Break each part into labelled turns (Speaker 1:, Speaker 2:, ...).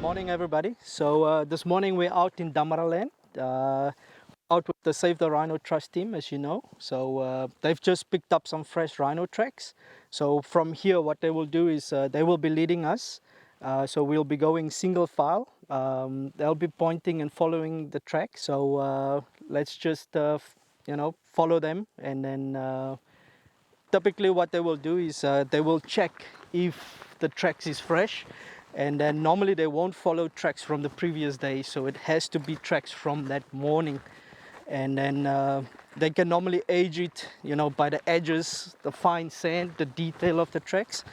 Speaker 1: Morning, everybody. So this morning we're out in Damaraland, out with the Save the Rhino Trust team, as you know. So they've just picked up some fresh rhino tracks. So from here, what they will do is they will be leading us. So we'll be going single file. They'll be pointing and following the track. So let's just follow them, and then typically what they will do is they will check if the tracks is fresh, and then normally they won't follow tracks from the previous day, so it has to be tracks from that morning. And then they can normally age it, by the edges, the fine sand, the detail of the tracks,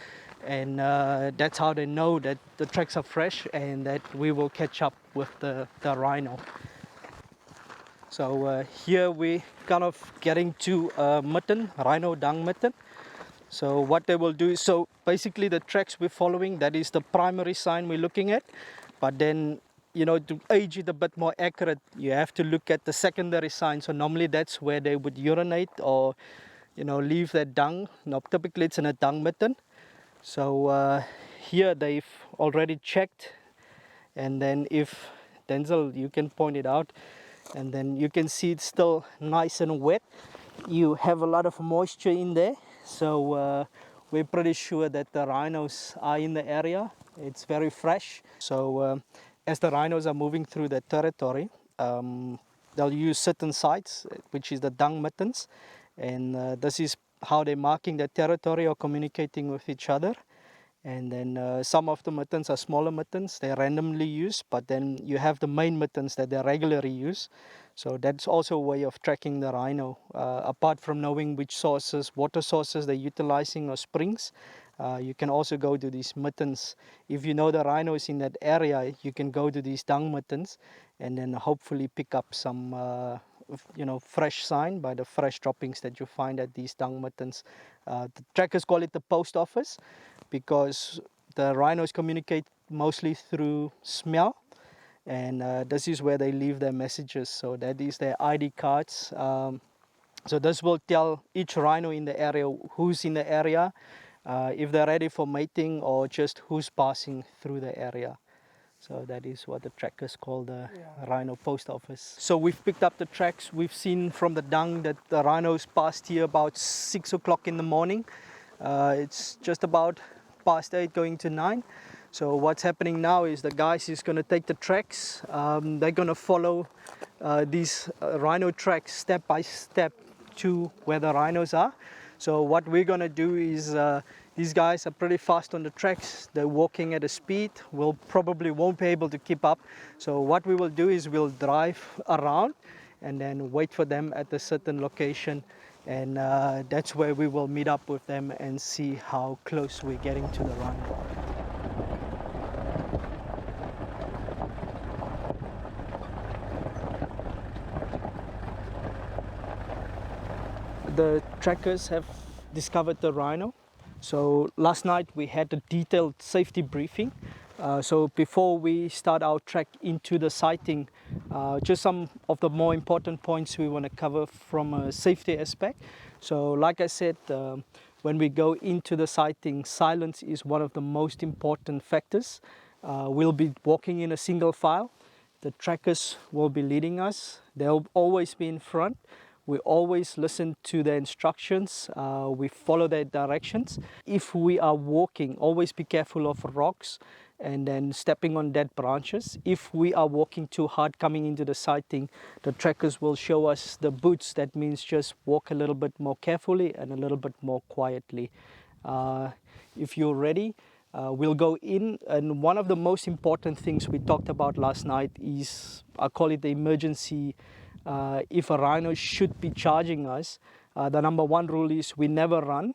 Speaker 1: and that's how they know that the tracks are fresh and that we will catch up with the rhino. So here we kind of getting to a mitten, rhino dung mitten. So what they will do is, so basically the tracks we're following, that is the primary sign we're looking at. But then, to age it a bit more accurate, you have to look at the secondary sign. So normally that's where they would urinate or, leave that dung. Now, typically it's in a dung mitten. So here they've already checked. And then if, Denzel, you can point it out. And then you can see it's still nice and wet. You have a lot of moisture in there. So we're pretty sure that the rhinos are in the area. It's very fresh. So as the rhinos are moving through the territory, they'll use certain sites, which is the dung mittens. And this is how they're marking their territory or communicating with each other. And then some of the mittens are smaller mittens, they're randomly used, but then you have the main mittens that they regularly use. So that's also a way of tracking the rhino. Apart from knowing which sources, water sources they're utilizing or springs, you can also go to these mittens. If you know the rhino is in that area, you can go to these dung mittens and then hopefully pick up some fresh sign by the fresh droppings that you find at these dung mittens. The trackers call it the post office because the rhinos communicate mostly through smell, and this is where they leave their messages. So that is their ID cards. So this will tell each rhino in the area who's in the area, if they're ready for mating, or just who's passing through the area. So that is what the trackers call the rhino post office. So we've picked up the tracks. We've seen from the dung that the rhinos passed here about 6 o'clock in the morning. It's just about past 8 going to 9. So what's happening now is the guys is going to take the tracks. They're going to follow these rhino tracks step by step to where the rhinos are. So what we're going to do is these guys are pretty fast on the tracks. They're walking at a speed. We'll probably won't be able to keep up. So what we will do is we'll drive around and then wait for them at a certain location. And that's where we will meet up with them and see how close we're getting to the rhino. The trackers have discovered the rhino. So last night we had a detailed safety briefing. So before we start our trek into the sighting, just some of the more important points we want to cover from a safety aspect. So like I said, when we go into the sighting, silence is one of the most important factors. We'll be walking in a single file. The trackers will be leading us. They'll always be in front. We always listen to their instructions. We follow their directions. If we are walking, always be careful of rocks and then stepping on dead branches. If we are walking too hard coming into the sighting, the trackers will show us the boots. That means just walk a little bit more carefully and a little bit more quietly. If you're ready, we'll go in. And one of the most important things we talked about last night is, I call it the emergency. If a rhino should be charging us, the number one rule is we never run.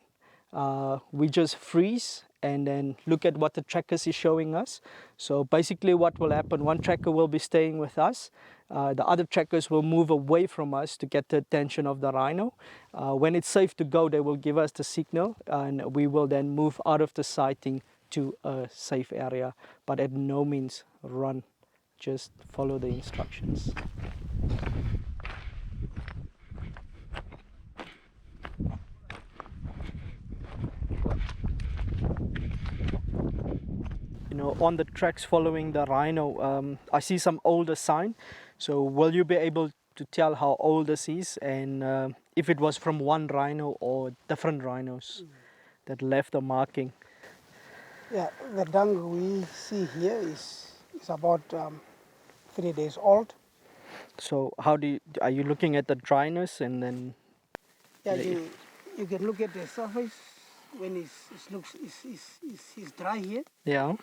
Speaker 1: We just freeze and then look at what the trackers is showing us. So basically what will happen, one tracker will be staying with us. The other trackers will move away from us to get the attention of the rhino. When it's safe to go, they will give us the signal and we will then move out of the sighting to a safe area. But at no means run, just follow the instructions. on the tracks following the rhino, I see some older sign. So will you be able to tell how old this is, and if it was from one rhino or different rhinos that left the marking?
Speaker 2: Yeah, the dung we see here is about 3 days old.
Speaker 1: So how are you looking at the dryness and then?
Speaker 2: Yeah, you can look at the surface when it's dry here.
Speaker 1: Yeah.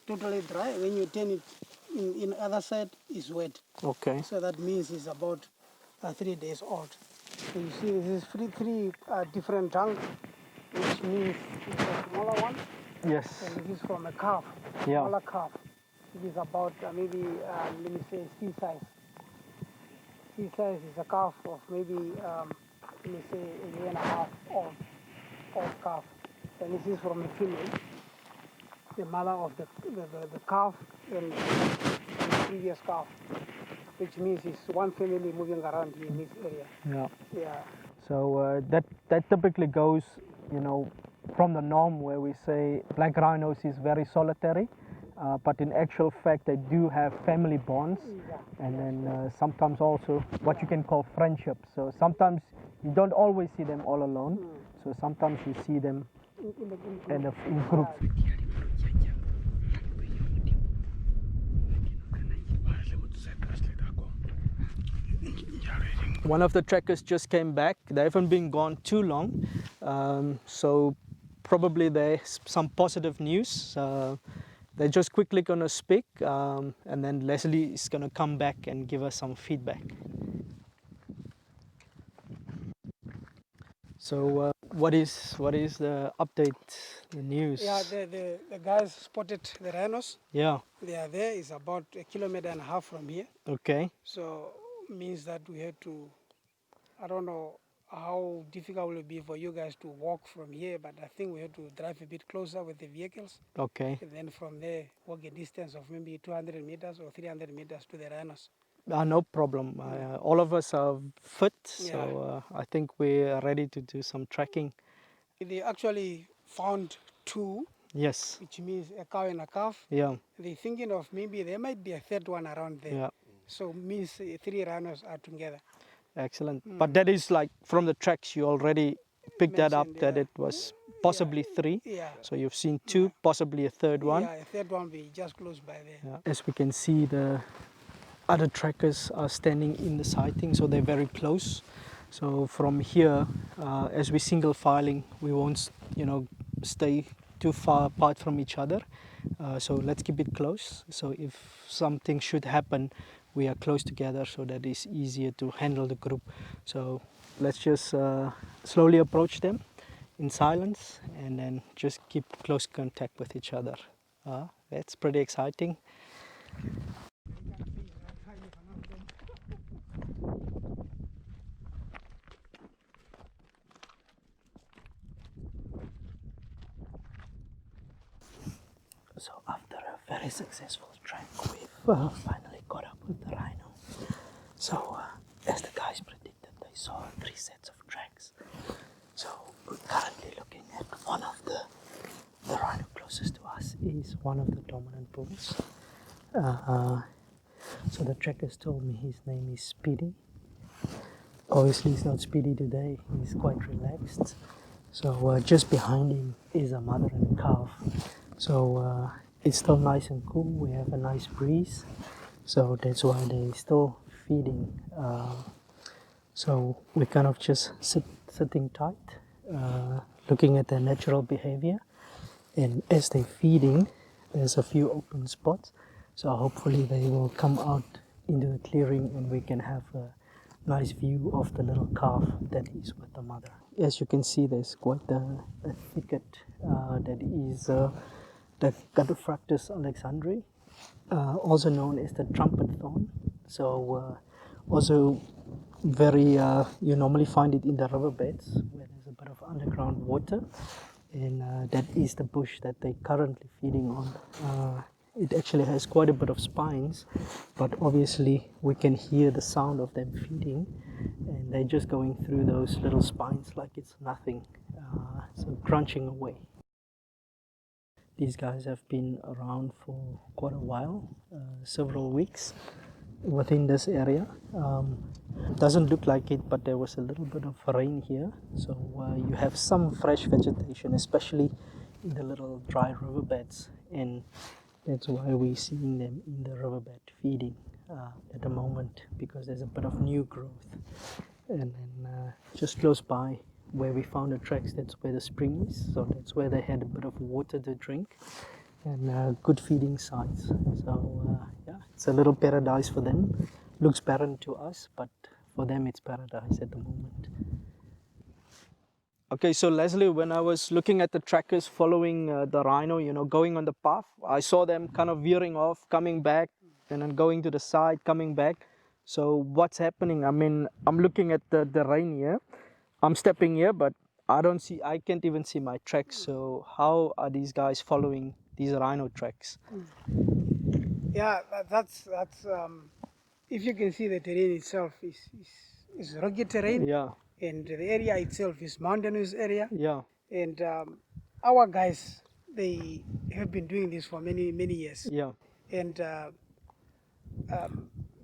Speaker 2: Totally dry. When you turn it in other side, it's wet.
Speaker 1: Okay.
Speaker 2: So that means it's about 3 days old. So you see, this is three different dung, which means it's a smaller one.
Speaker 1: Yes.
Speaker 2: And this is from a calf,
Speaker 1: Yeah.
Speaker 2: smaller calf. It is about maybe, let me say, C size. C size is a calf of maybe, let me say, a year and a half old calf. And this is from a female, the mother of the calf and the previous calf, which means it's one family moving around here in this area.
Speaker 1: Yeah.
Speaker 2: Yeah.
Speaker 1: So that typically goes, from the norm where we say black rhinos is very solitary, but in actual fact they do have family bonds, and then sometimes also what you can call friendship. So sometimes you don't always see them all alone. So sometimes you see them in groups. One of the trackers just came back. They haven't been gone too long, so probably there's some positive news. They're just quickly going to speak, and then Lesley is going to come back and give us some feedback. So what is the update, the news?
Speaker 2: Yeah, the guys spotted the rhinos.
Speaker 1: Yeah.
Speaker 2: They are there. It's about 1.5 kilometers from here.
Speaker 1: Okay.
Speaker 2: So means that we had to, I don't know how difficult it will be for you guys to walk from here, but I think we have to drive a bit closer with the vehicles.
Speaker 1: Okay.
Speaker 2: And then from there, walk a distance of maybe 200 meters or 300 meters to the rhinos.
Speaker 1: No problem. All of us are fit, so I think we're ready to do some trekking.
Speaker 2: They actually found two.
Speaker 1: Yes.
Speaker 2: Which means a cow and a calf.
Speaker 1: Yeah.
Speaker 2: They're thinking of maybe there might be a third one around there.
Speaker 1: Yeah.
Speaker 2: So means 3 rhinos are together.
Speaker 1: Excellent. But that is like from the tracks you already picked that up, that it was possibly 3.
Speaker 2: Yeah.
Speaker 1: So you've seen 2, possibly a third one.
Speaker 2: Yeah, a third one will be just close by there.
Speaker 1: Yeah. As we can see, the other trackers are standing in the sighting, so they're very close. So from here, as we're single filing, we won't, stay too far apart from each other. So let's keep it close. So if something should happen, we are close together, so that is easier to handle the group. So let's just slowly approach them in silence, and then just keep close contact with each other. That's pretty exciting. So after a very successful trek, we've finally caught up with the rhino. So as the guys predicted, they saw 3 sets of tracks. So we're currently looking at one of the rhino closest to us is one of the dominant bulls. So the trackers told me his name is Speedy. Obviously he's not speedy today, he's quite relaxed. So just behind him is a mother and calf. So it's still nice and cool, we have a nice breeze. So that's why they're still feeding. So we're kind of just sitting tight, looking at their natural behavior. And as they're feeding, there's a few open spots. So hopefully they will come out into the clearing and we can have a nice view of the little calf that is with the mother. As you can see, there's quite a thicket that is the Cataphractus alexandri, also known as the trumpet thorn. So also very, you normally find it in the riverbeds where there's a bit of underground water, and that is the bush that they're currently feeding on. It actually has quite a bit of spines, but obviously we can hear the sound of them feeding, and they're just going through those little spines like it's nothing, so crunching away. These guys have been around for quite a while, several weeks within this area. Doesn't look like it, but there was a little bit of rain here, so you have some fresh vegetation, especially in the little dry riverbeds, and that's why we're seeing them in the riverbed feeding at the moment, because there's a bit of new growth. And then just close by where we found the tracks, that's where the spring is, so that's where they had a bit of water to drink, and good feeding sites. So yeah, it's a little paradise for them. Looks barren to us, but for them it's paradise at the moment. Okay, so Lesley, when I was looking at the trackers following the rhino, going on the path, I saw them kind of veering off, coming back, and then going to the side, coming back. So what's happening? I mean, I'm looking at the rain here. I'm stepping here, but I can't even see my tracks. So how are these guys following these rhino tracks?
Speaker 2: Yeah, that's if you can see, the terrain itself is rugged terrain.
Speaker 1: Yeah.
Speaker 2: And the area itself is mountainous area.
Speaker 1: Yeah.
Speaker 2: And our guys, they have been doing this for many years.
Speaker 1: Yeah.
Speaker 2: And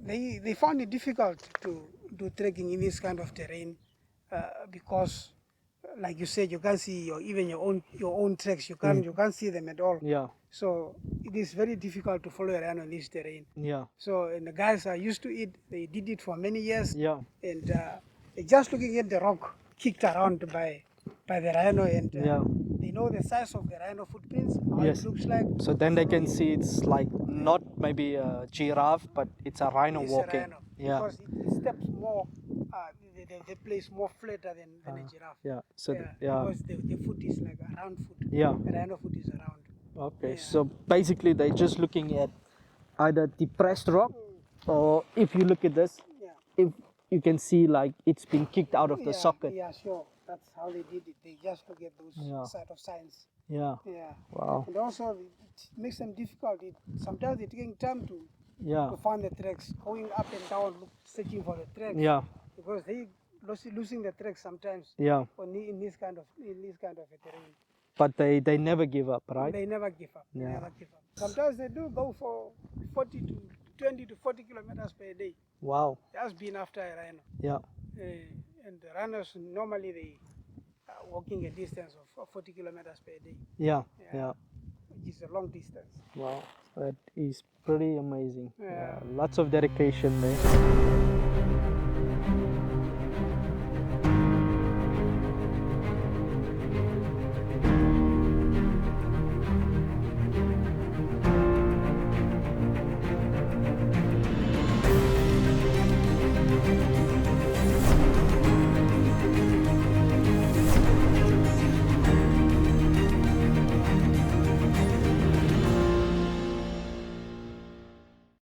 Speaker 2: they found it difficult to do trekking in this kind of terrain because, like you said, you can't see even your own tracks. You can't see them at all.
Speaker 1: Yeah.
Speaker 2: So it is very difficult to follow around on this terrain.
Speaker 1: Yeah.
Speaker 2: So, and the guys are used to it. They did it for many years.
Speaker 1: Yeah.
Speaker 2: And just looking at the rock kicked around by the rhino, and they know the size of the rhino footprints, how it looks like.
Speaker 1: So then they can see it's like not maybe a giraffe, but it's a rhino walking.
Speaker 2: A rhino, because it steps more, the place more flatter than a giraffe.
Speaker 1: Yeah. So
Speaker 2: because the foot is like a round foot.
Speaker 1: Yeah.
Speaker 2: The rhino foot is around.
Speaker 1: Okay. So basically they're just looking at either depressed rock, or if you look at this, if you can see like it's been kicked out of the socket.
Speaker 2: Yeah, sure. That's how they did it. They just look at those side of signs.
Speaker 1: Yeah.
Speaker 2: Yeah.
Speaker 1: Wow.
Speaker 2: And also it makes them difficult. Sometimes they're taking time to find the tracks, going up and down, searching for the tracks. Yeah. Because they losing the tracks sometimes. Yeah. In this kind of a terrain.
Speaker 1: But they never give up, right?
Speaker 2: They never give up. They never give up. Sometimes they do go for 20 to 40 kilometers per day. Wow. That's been after a rhino. Yeah. And the rhinos normally they are walking a distance of 40 kilometers per day. Yeah. Yeah. Which is a long distance.
Speaker 1: Wow. That is pretty amazing. Yeah. Lots of dedication there.